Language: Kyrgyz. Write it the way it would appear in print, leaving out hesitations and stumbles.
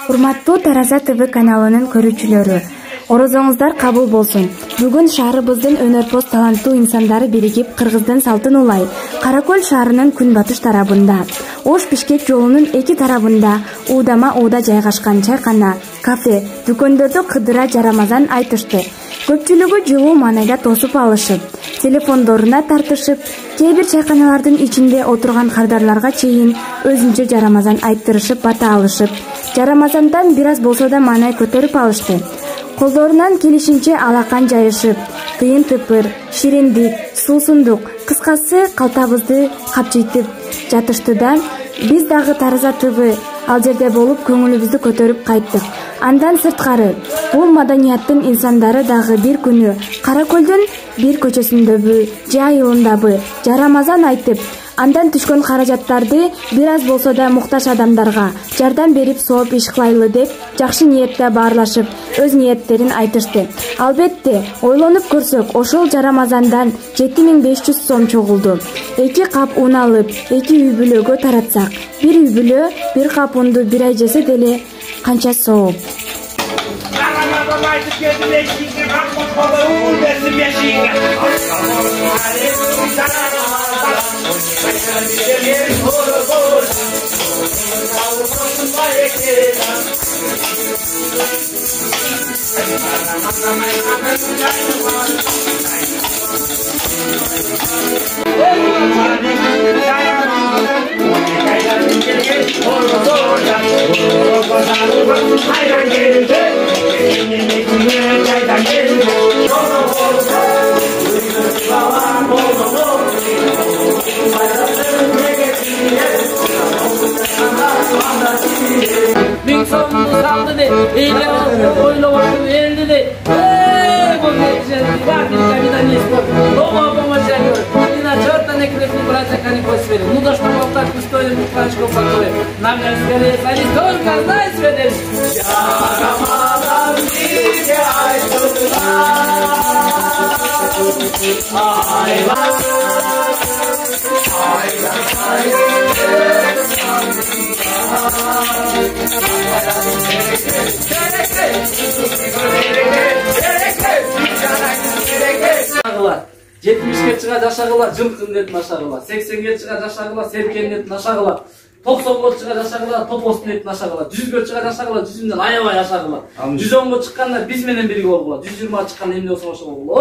Урматтуу Тараза ТВ каналынын көрүүчүлөрү, орозоңуздар кабыл болсун. Бүгүн шаарыбыздын өнөрпоз таланттуу инсандары биригип Кыргыздын салтын улай Каракөл шаарынын күнбатыш тарабында, Ош-Бишкек жолунун эки тарабында уудама-ууда жайгашкан чайкана, кафе, дүкөндөрдү кыдыра жарамазан айтышты. Көпчүлүгү жылуу маанайда тосуп алышып, телефондоруна тартышып, кээ бир чайканалардын ичинде отурган кардарларга чейин өзүнчө жарамазан айттырышып бата алышып, жарамазандан бир аз болсо да маанай көтөрүп алышты. Колдорунан келишинче алакан жайышып, тыйын тыпыр, шириндик, суусундук, кыскасы калтабызды капчыйтып жатышты да, биз дагы Тараза ТВ ал жерде болуп көңүлүбүздү көтөрүп кайттык. Андан сырткары, бул маданияттын инсандары дагы бир күнү Каракөлдүн бир көчөсүндөбү же айылындабы жарамазан айтып, андан түшкөн каражаттарды бир аз болсо да муктаж адамдарга жардам берип сооп иш кылайлы деп жакшы ниетте баарлашып, өз ниеттерин айтышты. Албетте, ойлонуп көрсөк, ошол жарамазандан 7500 сом чогулду. 2 кап un алып, 2 үй бүлөгө таратсак, бир үй бүлө бир кап унду бир ай жесе деле канча сооп. Bin sonunu saldı de, eyle oyla vakı verdi de. Bu geçen vakit kapıdan ispot. Дома помощаю. И на черта не крепни братья, как не посвели. Ну да что вам так пустой, не пачку покоя. Нам не скорее, они только знай свидетель. Жарамазан биде айтылар. Жетимишке чыга жашагыла жылкын деп нашагыла, 80ге чыга жашагыла серкен деп нашагыла, 90га чыга жашагыла топостун деп нашагыла, 100ге чыга жашагыла жүзүндөн аябай жашагыла, 110га чыкканда биз менен бирге болгула, 120га чыкканда эмне болсо ошо болгула.